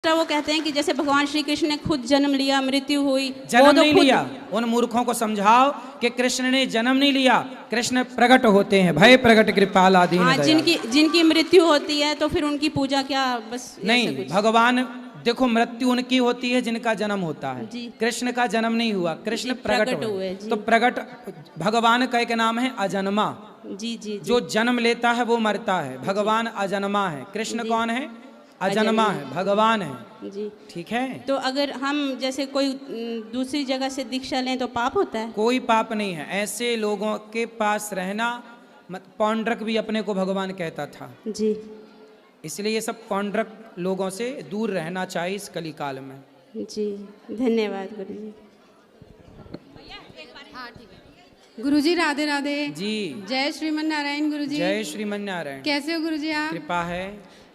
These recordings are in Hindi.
तो वो कहते हैं कि जैसे भगवान श्री कृष्ण ने खुद जन्म लिया, मृत्यु हुई, जन्म नहीं लिया। उन मूर्खों को समझाओ कि कृष्ण ने जन्म नहीं लिया, कृष्ण प्रकट होते हैं, भय प्रकट कृपाल आदि। हाँ, जिनकी मृत्यु होती है तो फिर उनकी पूजा क्या, बस नहीं। भगवान देखो, मृत्यु उनकी होती है जिनका जन्म होता है, कृष्ण का जन्म नहीं हुआ, कृष्ण प्रकट हुए। तो प्रकट भगवान का एक नाम है अजन्मा। जी। जो जन्म लेता है वो मरता है, भगवान अजन्मा है। कृष्ण कौन है? अजन्मा है, भगवान है जी। ठीक है। तो अगर हम जैसे कोई दूसरी जगह से दीक्षा लें तो पाप होता है? कोई पाप नहीं है। ऐसे लोगों के पास रहना, पौंड्रक भी अपने को भगवान कहता था जी। इसलिए ये सब पौंड्रक लोगों से दूर रहना चाहिए इस कली काल में जी। धन्यवाद गुरु जी। गुरुजी राधे राधे जी। जय श्रीमन नारायण गुरुजी। जय श्रीमन नारायण। कैसे हो गुरुजी आप? कृपा है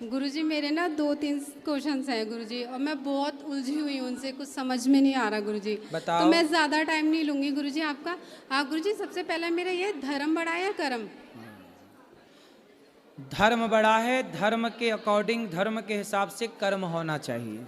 गुरुजी। मेरे ना 2-3 क्वेश्चंस हैं गुरुजी, और मैं बहुत उलझी हुई हूँ उनसे, कुछ समझ में नहीं आ रहा गुरुजी। बताओ। तो मैं ज़्यादा टाइम नहीं लूँगी गुरुजी आपका। गुरुजी सबसे पहले मेरा ये धर्म बड़ा या कर्म? धर्म बड़ा है, धर्म के अकॉर्डिंग, धर्म के हिसाब से कर्म होना चाहिए।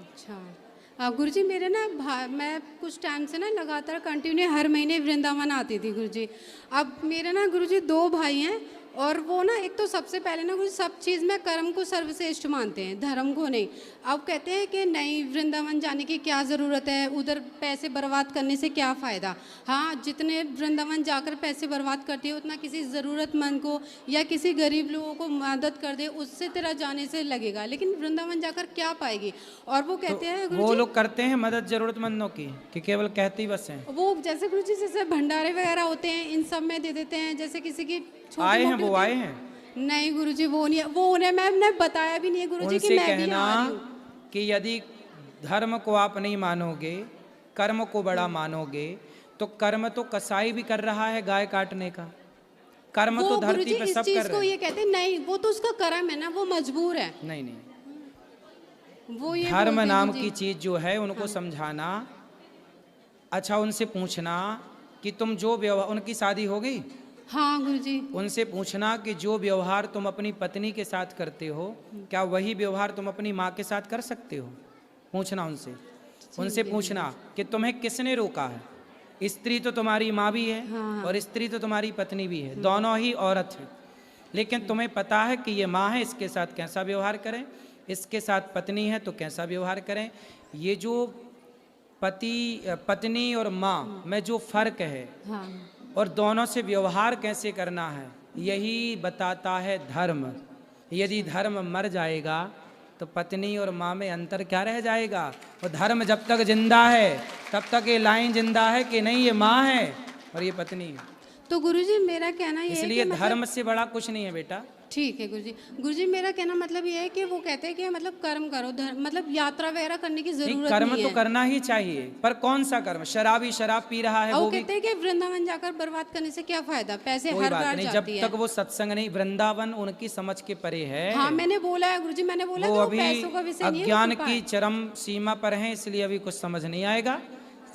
अच्छा गुरुजी, मेरे ना मैं कुछ टाइम से ना लगातार कंटिन्यू हर महीने वृंदावन आती थी गुरुजी। अब मेरे ना गुरुजी 2 भाई हैं, और वो ना एक तो सबसे पहले ना गुरुजी सब चीज़ में कर्म को सर्वश्रेष्ठ मानते हैं, धर्म को नहीं। अब कहते हैं कि नहीं, वृंदावन जाने की क्या ज़रूरत है, उधर पैसे बर्बाद करने से क्या फ़ायदा। हाँ, जितने वृंदावन जाकर पैसे बर्बाद करती है उतना किसी ज़रूरतमंद को या किसी गरीब लोगों को मदद कर दे, उससे तेरा जाने से लगेगा, लेकिन वृंदावन जाकर क्या पाएगी। और वो कहते हैं वो लोग करते हैं मदद जरूरतमंदों की कि केवल कहते ही बस हैं। वो जैसे गुरुजी जैसे भंडारे वगैरह होते हैं, इन सब में दे देते हैं, जैसे किसी की आए हैं वो आए हैं। नहीं गुरुजी, वो नहीं, वो उन्हें मैंने बताया भी नहीं है गुरुजी कि मैं भी आ रही हूं। कि यदि धर्म को आप नहीं मानोगे, कर्म को बड़ा मानोगे, तो कर्म तो कसाई भी कर रहा है गाय काटने का। कर्म तो धरती पे सब कर रहे हैं। ये कहते हैं नहीं, वो तो उसका कर्म है ना, वो मजबूर है। नहीं, वो ये धर्म नाम की चीज जो है उनको समझाना। अच्छा, उनसे पूछना कि तुम जो व्यवहार, उनकी शादी हो गई? हाँ गुरुजी। उनसे पूछना कि जो व्यवहार तुम अपनी पत्नी के साथ करते हो, क्या वही व्यवहार तुम अपनी माँ के साथ कर सकते हो? पूछना उनसे। उनसे पूछना कि तुम्हें किसने रोका है। स्त्री तो तुम्हारी माँ भी है, हाँ। और स्त्री तो तुम्हारी पत्नी भी है, दोनों ही औरत है, लेकिन तुम्हें पता है कि ये माँ है, इसके साथ कैसा व्यवहार करें, इसके साथ पत्नी है तो कैसा व्यवहार करें। ये जो पत्नी और माँ में जो फर्क है, हाँ। और दोनों से व्यवहार कैसे करना है, यही बताता है धर्म। यदि धर्म मर जाएगा तो पत्नी और माँ में अंतर क्या रह जाएगा। और धर्म जब तक जिंदा है तब तक ये लाइन जिंदा है कि नहीं, ये माँ है और ये पत्नी है। तो गुरुजी मेरा कहना ये है, इसलिए धर्म से बड़ा कुछ नहीं है बेटा। ठीक है गुरुजी। गुरुजी मेरा कहना मतलब ये है कि वो कहते हैं कि मतलब कर्म करो, मतलब यात्रा वगैरह करने की जरूरत नहीं है। कर्म तो करना ही चाहिए, पर कौन सा कर्म? शराबी शराब पी रहा है, वो कहते हैं कि वृंदावन जाकर बर्बाद करने से क्या फायदा, पैसे हर बार नहीं, जब तक वो सत्संग नहीं, वृंदावन उनकी समझ के परे है। हाँ मैंने बोला है गुरुजी, मैंने बोला वो अभी अज्ञान की चरम सीमा पर है, इसलिए अभी कुछ समझ नहीं आएगा।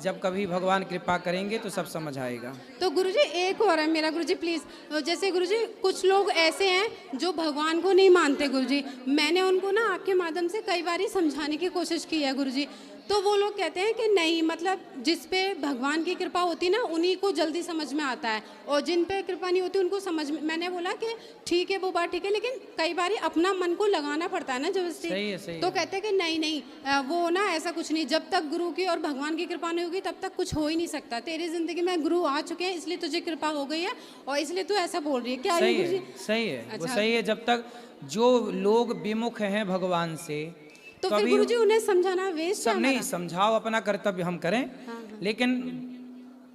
जब कभी भगवान कृपा करेंगे तो सब समझ आएगा। तो गुरुजी एक और है मेरा गुरुजी, प्लीज। जैसे गुरुजी कुछ लोग ऐसे हैं जो भगवान को नहीं मानते गुरुजी, मैंने उनको ना आपके माध्यम से कई बार समझाने की कोशिश की है गुरुजी। तो वो लोग कहते हैं कि नहीं, मतलब जिस पे भगवान की कृपा होती है ना उन्हीं को जल्दी समझ में आता है, और जिन पे कृपा नहीं होती उनको समझ में। मैंने बोला कि ठीक है वो बात ठीक है, लेकिन कई बार अपना मन को लगाना पड़ता है ना जबरदस्ती। तो कहते हैं कि नहीं वो ना ऐसा कुछ नहीं, जब तक गुरु की और भगवान की कृपा नहीं होगी तब तक कुछ हो ही नहीं सकता। तेरी जिंदगी में गुरु आ चुके हैं इसलिए तुझे कृपा हो गई है, और इसलिए तू ऐसा बोल रही है। क्या सही है? सही है, वो सही है। जब तक जो लोग विमुख हैं भगवान से, तो फिर गुरुजी उन्हें समझाना वेस्ट है। सब नहीं, समझाओ, अपना कर्तव्य हम करें। हाँ। लेकिन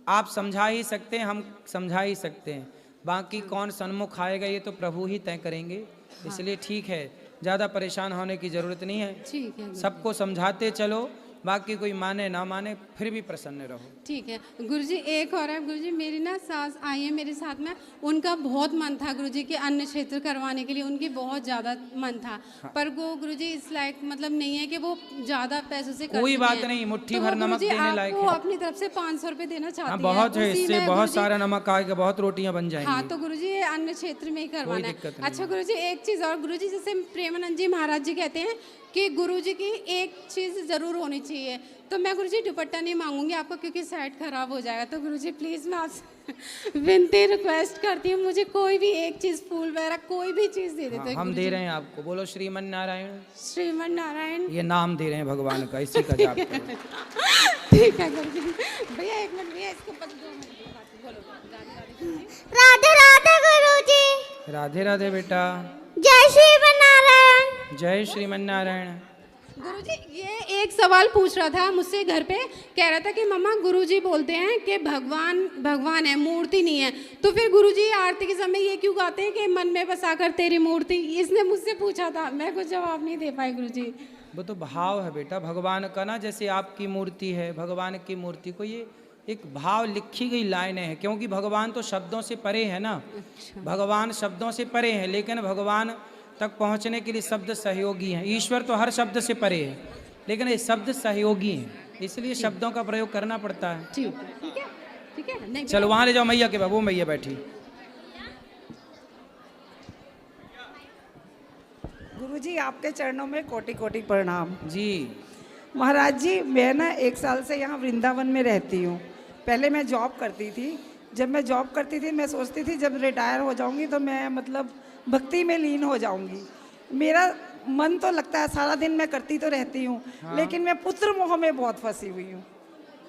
आप समझा ही सकते हैं, हम समझा ही सकते हैं, बाकी कौन सन्मुख आएगा ये तो प्रभु ही तय करेंगे। हाँ। इसलिए ठीक है, ज़्यादा परेशान होने की जरूरत नहीं है। ठीक है, सबको समझाते चलो, बाकी कोई माने ना माने फिर भी प्रसन्न रहो। ठीक है गुरुजी। एक और है गुरुजी, मेरी ना सास आई है मेरे साथ में, उनका बहुत मन था गुरुजी कि अन्न क्षेत्र करवाने के लिए, उनकी बहुत ज़्यादा मन था। हाँ। पर वो गुरुजी इस लायक मतलब नहीं है कि वो ज़्यादा पैसों से कर कोई बात नहीं, मुट्ठी भर नमक देने लायक है। वो अपनी तरफ से 500 रुपये देना चाहती है। बहुत है, इससे बहुत सारा नमक आएगा, बहुत रोटियां बन जाएंगी। हाँ तो गुरुजी अन्न क्षेत्र में ही करवाना है। अच्छा गुरुजी एक चीज़ और गुरुजी, जैसे प्रेमानंद जी महाराज जी कहते हैं कि गुरुजी की एक चीज़ ज़रूर होनी चाहिए। तो मैं गुरुजी दुपट्टा नहीं मांगूंगी आपको, क्योंकि सेट खराब हो जाएगा। तो गुरुजी प्लीज़ मैं आपसे विनती रिक्वेस्ट करती हूँ, मुझे कोई भी एक चीज़, फूल वगैरह कोई भी चीज़ दे देते। हम दे रहे हैं आपको। बोलो श्रीमन नारायण। श्रीमन नारायण। ये नाम दे रहे हैं भगवान का, इसी का जाप करो। ठीक है गुरुजी। भैया एक मिनट, भैया इसको 2 मिनट की बात बोलो। राधे राधे गुरुजी। राधे राधे बेटा। जय श्री नारायण। जय श्रीमन नारायण। गुरुजी ये एक सवाल पूछ रहा था मुझसे घर पे, कह रहा था कि मम्मा गुरुजी बोलते हैं कि भगवान है, मूर्ति नहीं है, तो फिर गुरुजी आरती के समय ये क्यों गाते हैं कि मन में बसाकर तेरी मूर्ति? इसने मुझसे पूछा था, मैं कुछ जवाब नहीं दे पाई गुरुजी। वो तो भाव है बेटा भगवान का ना, जैसे आपकी मूर्ति है, भगवान की मूर्ति को ये एक भाव लिखी गई लाइनें हैं, क्योंकि भगवान तो शब्दों से परे है ना। भगवान शब्दों से परे है, लेकिन भगवान तक पहुंचने के लिए शब्द सहयोगी हैं। ईश्वर तो हर शब्द से परे है, लेकिन ये शब्द सहयोगी हैं, इसलिए शब्दों का प्रयोग करना पड़ता है। ठीक है, ठीक है। नहीं चलो वहां ले जाओ मैया के, वो मैया बैठी। गुरुजी आपके चरणों में कोटि कोटि प्रणाम। जी महाराज जी, मैं ना 1 साल से यहाँ वृंदावन में रहती हूँ। पहले मैं जॉब करती थी। जब मैं जॉब करती थी, मैं सोचती थी जब रिटायर हो जाऊँगी तो मैं मतलब भक्ति में लीन हो जाऊँगी। मेरा मन तो लगता है सारा दिन मैं करती तो रहती हूँ, लेकिन मैं पुत्र मोह में बहुत फंसी हुई हूँ।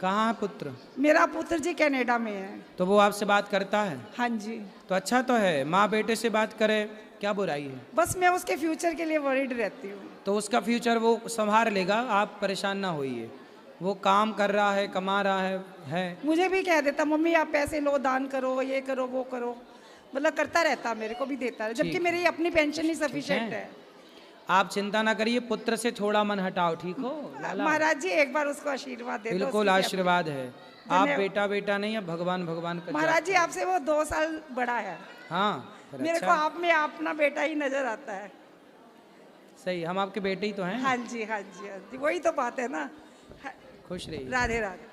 कहाँ है पुत्र? मेरा पुत्र जी कनाडा में है। तो वो आपसे बात करता है? हाँ जी। तो अच्छा तो है, माँ बेटे से बात करे, क्या बुराई है? बस मैं उसके फ्यूचर के लिए वरीड रहती हूँ। तो उसका फ्यूचर वो संभाल लेगा, आप परेशान ना होइए। वो काम कर रहा है, कमा रहा है। मुझे भी कह देता मम्मी आप पैसे लो, दान करो, ये करो वो करो, मतलब करता रहता, मेरे को भी देता है, जबकि मेरी अपनी पेंशन ही सफिशिएंट है। आप चिंता ना करिए, पुत्र से थोड़ा मन हटाओ, ठीक हो लाला? महाराज जी एक बार उसको आशीर्वाद दे दो। बिल्कुल आशीर्वाद है। आप बेटा बेटा नहीं, अब भगवान भगवान का। महाराज जी आपसे वो 2 साल बड़ा है। हाँ मेरे को आप में अपना बेटा ही नजर आता है। सही, हम आपके बेटे ही तो हैं। हाँ जी हाँ जी हाँ जी, वही तो बात है ना। खुश रहिए। राधे राधे।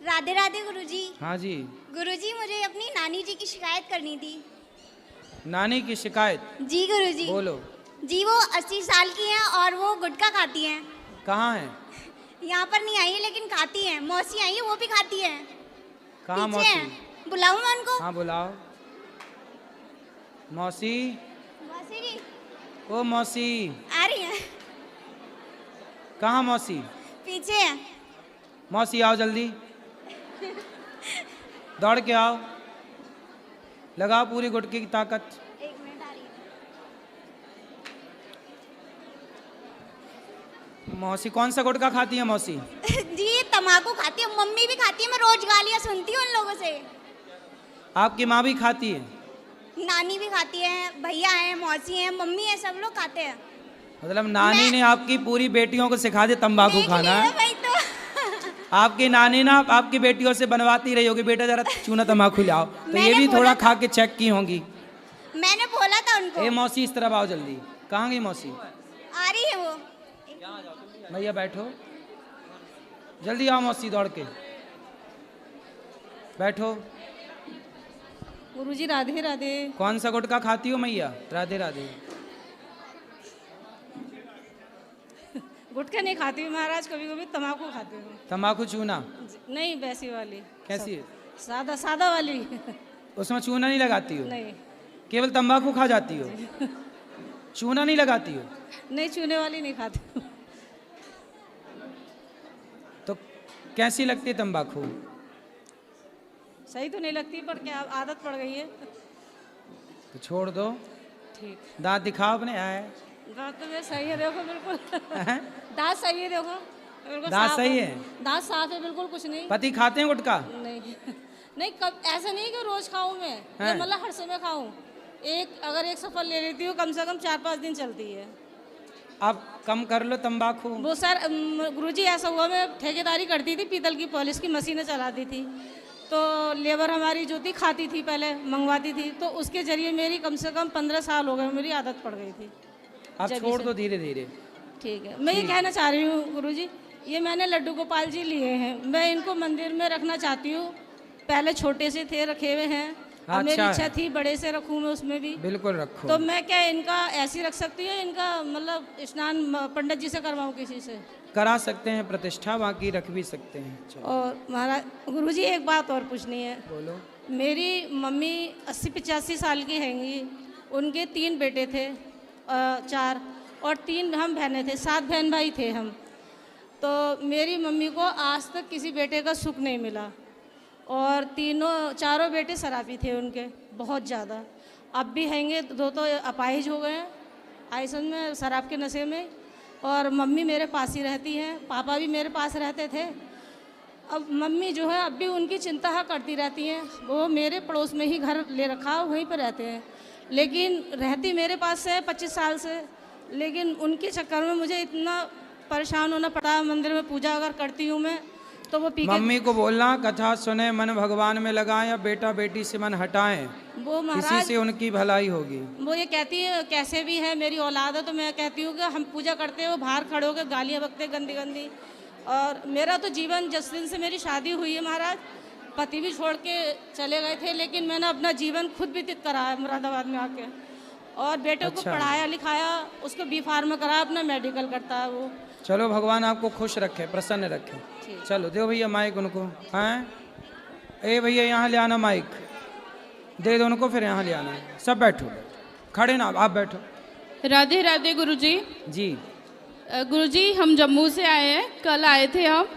राधे राधे गुरुजी। हाँ जी। गुरुजी मुझे अपनी नानी जी की शिकायत करनी थी। नानी की शिकायत? जी गुरुजी। बोलो। जी वो 80 साल की हैं और वो गुटखा खाती हैं। कहाँ है? यहाँ पर नहीं आई है लेकिन खाती हैं। मौसी आई है, वो भी खाती हैं। कहाँ पीछे मौसी? हैं। बुलाऊं मैं उनको? हाँ बुलाओ। मौसी, मौसी जी ओ मौसी। आ रही हैं। कहाँ मौसी? पीछे हैं। मौसी आओ जल्दी, दौड़ के आओ, लगाओ पूरी गुटके की ताकत। 1 मिनट आ रही है। मौसी कौन सा गुटखा खाती है मौसी? जी तम्बाकू खाती है, मम्मी भी खाती है, मैं रोज गालियाँ सुनती हूँ उन लोगों से। आपकी माँ भी खाती है? नानी भी खाती है, भैया हैं, मौसी हैं, मम्मी है, सब लोग खाते हैं। मतलब नानी ने आपकी पूरी बेटियों को सिखा दिया तंबाकू देख खाना? लिया भाई तो। आपकी नानी ना आपकी बेटियों से बनवाती रही होगी, बेटा जरा चूना तंबाकू लाओ, तो ये भी थोड़ा खा के चेक की होंगी। मैंने बोला था उनको। ए मौसी इस तरफ आओ जल्दी। कहाँ गई मौसी? आ रही है वो। भैया बैठो, जल्दी आओ मौसी, दौड़ के बैठो। गुरुजी राधे राधे। कौन सा गुटखा खाती हो मैया? राधे राधे। गुटखा नहीं खाती हूँ महाराज, कभी कभी तम्बाकू खाती हूँ। तंबाकू चूना? नहीं वैसी वाली। कैसी है? सादा सादा वाली। उसमें चूना नहीं लगाती हो? नहीं। केवल तंबाकू खा जाती हो, चूना नहीं लगाती हो? नहीं चूने वाली नहीं खाती हूँ। तो कैसी लगती है तंबाकू? सही तो नहीं लगती, पर क्या आदत पड़ गई है। तो छोड़ दो। ठीक। दांत दिखाओ अपने। आए दांत तो मेरे सही है, देखो बिल्कुल। दांत सही है, देखो बिल्कुल दांत साफ सही है? दांत साफ है बिल्कुल, कुछ नहीं। पति खाते हैं गुटखा? नहीं नहीं, कब ऐसा नहीं कि रोज खाऊं मैं, या मतलब हर समय खाऊं। अगर एक सफर ले लेती हूँ, कम से कम 4-5 दिन चलती है। आप कम कर लो तंबाकू। वो सर गुरुजी ऐसा हुआ, मैं ठेकेदारी करती थी, पीतल की पॉलिश की मशीनें चलाती थी, तो लेबर हमारी जो थी खाती थी, पहले मंगवाती थी, तो उसके जरिए मेरी कम से कम 15 साल हो गए, मेरी आदत पड़ गई थी। आप छोड़ दो धीरे धीरे। ठीक है, मैं ये कहना चाह रही हूँ गुरुजी, ये मैंने लड्डू गोपाल जी लिए हैं, मैं इनको मंदिर में रखना चाहती हूँ। पहले छोटे से थे, रखे हुए हैं, अब मेरी अच्छा इच्छा है। थी बड़े से रखूँ मैं उसमें भी, बिल्कुल रखो। तो मैं क्या इनका ऐसी रख सकती हूँ, इनका मतलब स्नान पंडित जी से करवाऊँ किसी से? करा सकते हैं प्रतिष्ठा, बाकी रख भी सकते हैं। चलो और महाराज गुरुजी एक बात और पूछनी है। बोलो। मेरी मम्मी 80-85 साल की हैंगी, उनके 3 बेटे थे, 4 और 3 हम बहनें थे, 7 बहन भाई थे हम। तो मेरी मम्मी को आज तक किसी बेटे का सुख नहीं मिला, और चारों बेटे शराबी थे उनके, बहुत ज़्यादा। अब भी हैंगे, 2 तो अपाहिज हो गए हैं आइसन में, शराब के नशे में। और मम्मी मेरे पास ही रहती हैं, पापा भी मेरे पास रहते थे। अब मम्मी जो है अब भी उनकी चिंता करती रहती हैं, वो मेरे पड़ोस में ही घर ले रखा, वहीं पर रहते हैं, लेकिन रहती मेरे पास से 25 साल से। लेकिन उनके चक्कर में मुझे इतना परेशान होना पड़ा है। मंदिर में पूजा अगर करती हूँ मैं तो वो पी के, मम्मी को बोलना कथा सुने, मन भगवान में लगाएं, या बेटा बेटी से मन हटाएं, वो इसी महाराज से उनकी भलाई होगी। वो ये कहती है कैसे भी है मेरी औलाद है, तो मैं कहती हूँ कि हम पूजा करते हैं, वो बाहर खड़े होकर गालियाँ बकते गंदी गंदी। और मेरा तो जीवन, जिस दिन से मेरी शादी हुई है महाराज, पति भी छोड़ के चले गए थे, लेकिन मैंने अपना जीवन खुद व्यतीत करा है मुरादाबाद में आके। और बेटे को अच्छा। पढ़ाया लिखाया, उसको बी फार्म कराया, अपना मेडिकल करता है वो। चलो भगवान आपको खुश रखे, प्रसन्न रखे। चलो दो भैया माइक उनको। हैं ए भैया यहाँ ले आना माइक, दे दो उनको, फिर यहाँ ले आना। सब बैठो, खड़े ना, आप बैठो। राधे राधे गुरुजी। जी गुरुजी हम जम्मू से आए हैं, कल आए थे हम,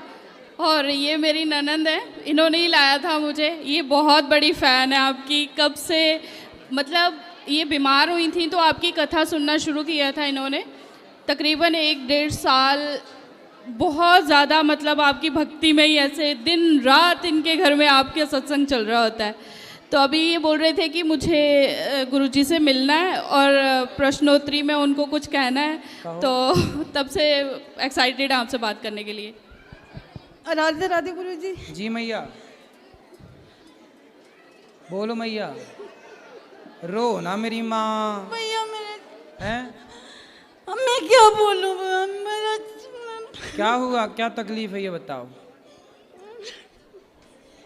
और ये मेरी ननंद है, इन्होंने ही लाया था मुझे। ये बहुत बड़ी फ़ैन है आपकी, कब से, मतलब ये बीमार हुई थी तो आपकी कथा सुनना शुरू किया था इन्होंने, तकरीबन 1-1.5 साल बहुत ज़्यादा, मतलब आपकी भक्ति में ही ऐसे दिन रात इनके घर में आपके सत्संग चल रहा होता है। तो अभी ये बोल रहे थे कि मुझे गुरुजी से मिलना है और प्रश्नोत्तरी में उनको कुछ कहना है, तो तब से एक्साइटेड है आपसे बात करने के लिए। राधे राधे गुरुजी। जी मैया, बोलो मैया। रो ना मेरी माँ। भैया मेरे, हैं मैं क्या बोलूँ, मेरा क्या हुआ, क्या तकलीफ है ये बताओ।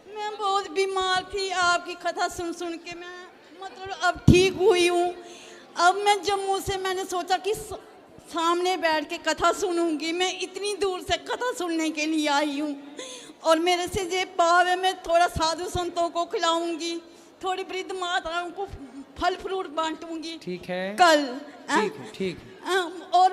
मैं बहुत बीमार थी, आपकी कथा सुन सुन के मैं मतलब अब ठीक हुई हूँ। अब मैं जम्मू से, मैंने सोचा कि सामने बैठ के कथा सुनूंगी। मैं इतनी दूर से कथा सुनने के लिए आई हूँ, और मेरे से ये पाव है, मैं थोड़ा साधु संतों को खिलाऊंगी, थोड़ी वृद्ध माताओं को फल फ्रूट बांटूंगी। ठीक है, कल ठीक है, ठीक है। और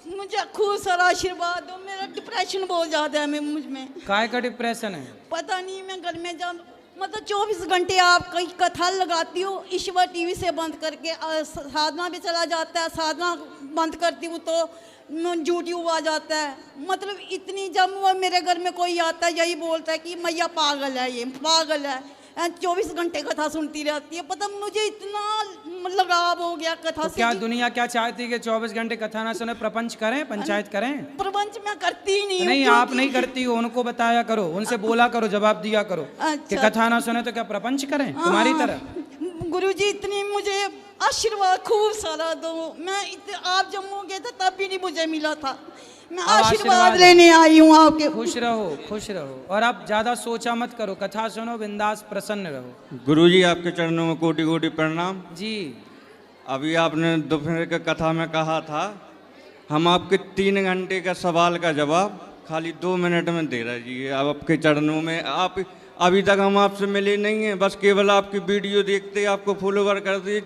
मुझे खूब सारा आशीर्वाद दो। मेरा डिप्रेशन बहुत ज़्यादा है मुझ में। काय का डिप्रेशन है? पता नहीं, मैं घर में जब मतलब 24 घंटे आप कई कथा लगाती हो, ईश्वर टीवी से बंद करके, साधना भी चला जाता है, साधना बंद करती हूँ तो यूट्यूब आ जाता है। मतलब इतनी, जब मेरे घर में कोई आता है यही बोलता है कि मैया पागल है, ये पागल है, 24 घंटे कथा सुनती रहती है। पता मुझे इतना लगाव हो गया कथा तो से। क्या दुनिया क्या चाहती है कि 24 घंटे कथा ना सुने, प्रपंच करें, पंचायत करें? प्रपंच मैं करती ही नहीं हूँ। नहीं, आप नहीं करती हो, उनको बताया करो, उनसे बोला करो, जवाब दिया करो कि अच्छा। कथा ना सुने तो क्या प्रपंच करें तुम्हारी तरह? गुरुजी इतनी मुझे आशीर्वाद खूब सारा दो। आप जम्मू गए थे तब भी नहीं मुझे मिला था। मैं आशीर्वाद लेने आई हूँ आपके। खुश रहो, खुश रहो, और आप ज्यादा सोचा मत करो, कथा सुनो, बिंदास प्रसन्न रहो। गुरुजी आपके चरणों में कोटि कोटि प्रणाम। जी अभी आपने दोपहर की कथा में कहा था, हम आपके 3 घंटे का सवाल का जवाब खाली 2 मिनट में दे रहे। अब आपके चरणों में, आप अभी तक हम आपसे मिले नहीं हैं, बस केवल आपकी वीडियो देखते आपको फॉलोवर कर दिए।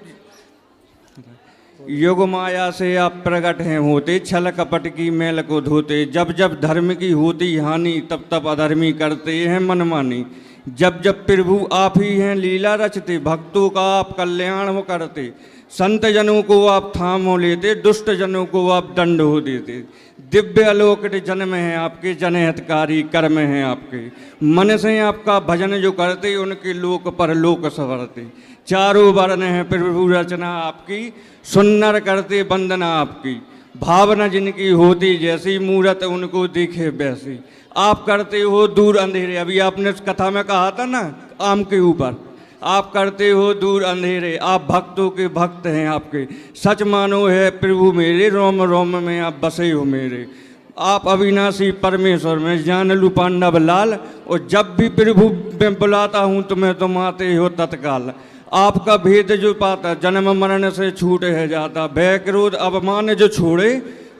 योग माया से आप प्रकट हैं होते, छल कपट की मैल को धोते, जब जब धर्म की होती हानि तब तब अधर्मी करते हैं मनमानी। जब जब प्रभु आप ही हैं लीला रचते, भक्तों का आप कल्याण वो करते, संत जनों को आप थामो लेते, दुष्ट जनों को आप दंड हो देते। दिव्य अलौकिक जन्म हैं आपके, जनहितकारी कर्म हैं आपके, मन से आपका भजन जो करते उनके लोक पर लोक संवरते। चारों वर्ण है प्रभु रचना आपकी, सुन्नर करते वंदना आपकी, भावना जिनकी होती जैसी, मूरत उनको दिखे वैसी। आप करते हो दूर अंधेरे, अभी आपने कथा में कहा था ना आम के ऊपर, आप करते हो दूर अंधेरे, आप भक्तों के भक्त हैं आपके, सच मानो है प्रभु मेरे, रोम रोम में आप बसे हो मेरे। आप अविनाशी परमेश्वर में जान लू पांडव लाल, और जब भी प्रभु मैं बुलाता हूँ तुम्हें तुम आते हो तत्काल। आपका भेद जो पाता, जन्म मरण से छूट है जाता, भय क्रोध अवमान जो छोड़े,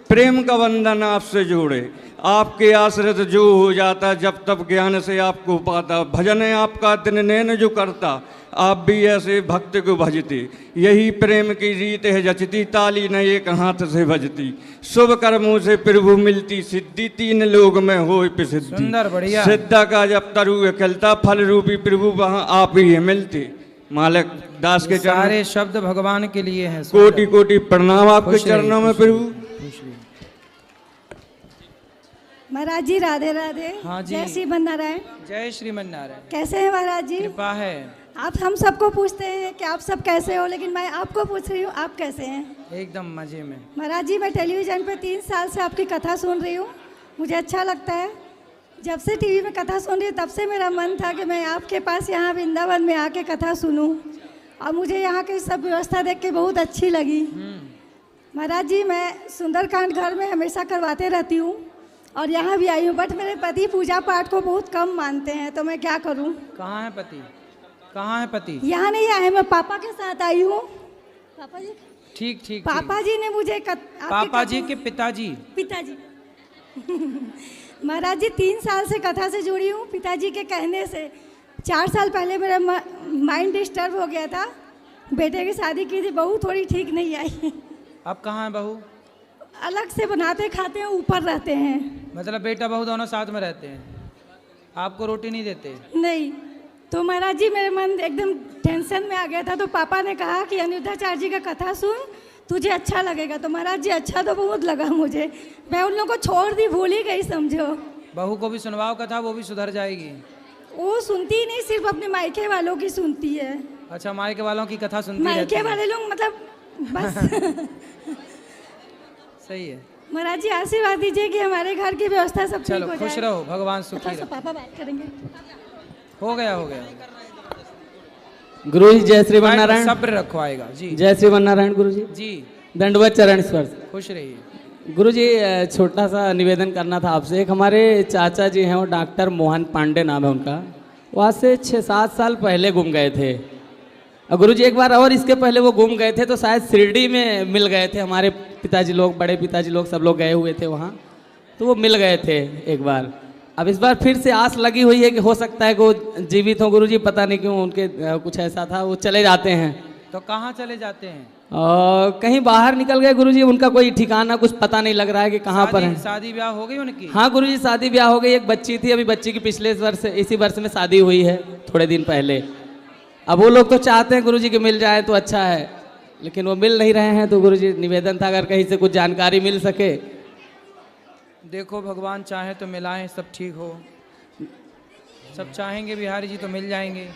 प्रेम का बंधन आपसे जोड़े। आपके आश्रित जो हो जाता, जब तब ज्ञान से आपको पाता, भजन है आपका दिन नैन जो करता, आप भी ऐसे भक्त को भजते। यही प्रेम की रीत है जचती, ताली न एक हाथ से बजती, शुभ कर्मों से प्रभु मिलती सिद्धि, तीन लोग में हो प्रसिद्धि। सुंदर, बढ़िया। सिद्धा का जब तरु खिलता, फल रूपी प्रभु वहाँ आप ही है मिलते। मालिक दास के चरण सारे शब्द भगवान के लिए हैं। कोटि कोटि प्रणाम आपके खुश रहिए, चरणों में खुश रहिए, प्रभु। खुश रहिए। महाराज जी राधे राधे। हाँ जी। जय श्री नारायण। जय श्रीमन नारायण। कैसे हैं महाराज जी? कृपा है। आप हम सबको पूछते हैं कि आप सब कैसे हो, लेकिन मैं आपको पूछ रही हूँ आप कैसे हैं? एकदम मजे में। महाराज जी मैं टेलीविज़न पे 3 साल से आपकी कथा सुन रही हूँ, मुझे अच्छा लगता है। जब से टीवी में कथा सुन रही हूँ तब से मेरा मन था कि मैं आपके पास यहाँ वृंदावन में आके कथा सुनूँ, और मुझे यहाँ की सब व्यवस्था देख के बहुत अच्छी लगी। महाराज जी मैं सुंदरकांड घर में हमेशा करवाते रहती हूँ और यहाँ भी आई हूँ, बट मेरे पति पूजा पाठ को बहुत कम मानते हैं, तो मैं क्या करूँ? कहाँ है पति? कहाँ है पति? यहाँ नहीं आए, मैं पापा के साथ आई हूँ। पापा जी ठीक ठीक। पापा जी ने मुझे पापा जी के पिताजी? पिताजी महाराज जी 3 साल से कथा से जुड़ी हूँ पिताजी के कहने से। 4 साल पहले मेरा माइंड डिस्टर्ब हो गया था, बेटे की शादी की थी, बहू थोड़ी ठीक नहीं आई। अब कहाँ है बहू? अलग से बनाते खाते हैं, ऊपर रहते हैं। मतलब बेटा बहू दोनों साथ में रहते हैं, आपको रोटी नहीं देते? नहीं। तो महाराज जी मेरे मन एकदम टेंशन में आ गया था, तो पापा ने कहा कि अनिरुद्धाचार्य जी का कथा सुन, तुझे अच्छा लगेगा। तो महाराज जी अच्छा तो बहुत लगा मुझे, मैं उन लोगों को छोड़ दी, भूल ही गई समझो। बहू को भी सुनवाओ कथा, वो भी सुधर जाएगी। वो सुनती ही नहीं, सिर्फ अपने मायके वालों की सुनती है। अच्छा, मायके वालों की कथा सुनती रहती मायके है। वाले लोग मतलब बस सही है। महाराज जी आशीर्वाद दीजिए कि हमारे घर की व्यवस्था सब ठीक चलो हो खुश जाए। रहो, भगवान सुखी थोड़ा सा रहो। पापा बात करेंगे। हो गया हो गया। गुरु जी जय श्री नारायण। सब्र रखो, आएगा जी। जय श्री नारायण गुरु जी। जी दंडवत चरण स्पर्श। खुश रहिए। गुरु जी छोटा सा निवेदन करना था आपसे। एक हमारे चाचा जी हैं, वो डॉक्टर मोहन पांडे नाम है उनका, वो आज से 6-7 साल पहले गुम गए थे। और गुरु जी एक बार और इसके पहले वो गुम गए थे, तो शायद शिरडी में मिल गए थे। हमारे पिताजी लोग, बड़े पिताजी लोग, सब लोग गए हुए थे वहाँ, तो वो मिल गए थे एक बार। अब इस बार फिर से आस लगी हुई है कि हो सकता है कि वो जीवित हों। गुरु जी पता नहीं क्यों उनके कुछ ऐसा था, वो चले जाते हैं। तो कहाँ चले जाते हैं? कहीं बाहर निकल गए गुरु जी, उनका कोई ठिकाना कुछ पता नहीं लग रहा है कि कहाँ पर है। शादी ब्याह हो गई उनकी? हाँ गुरु जी शादी ब्याह हो गई। एक बच्ची थी, अभी बच्ची की पिछले वर्ष, इसी वर्ष में शादी हुई है, थोड़े दिन पहले। अब वो लोग तो चाहते हैं गुरु जी कि मिल जाए तो अच्छा है, लेकिन वो मिल नहीं रहे हैं। तो गुरु जी निवेदन था अगर कहीं से कुछ जानकारी मिल सके। देखो भगवान चाहे तो मिलाएं, सब ठीक हो। सब चाहेंगे बिहारी जी तो मिल जाएंगे।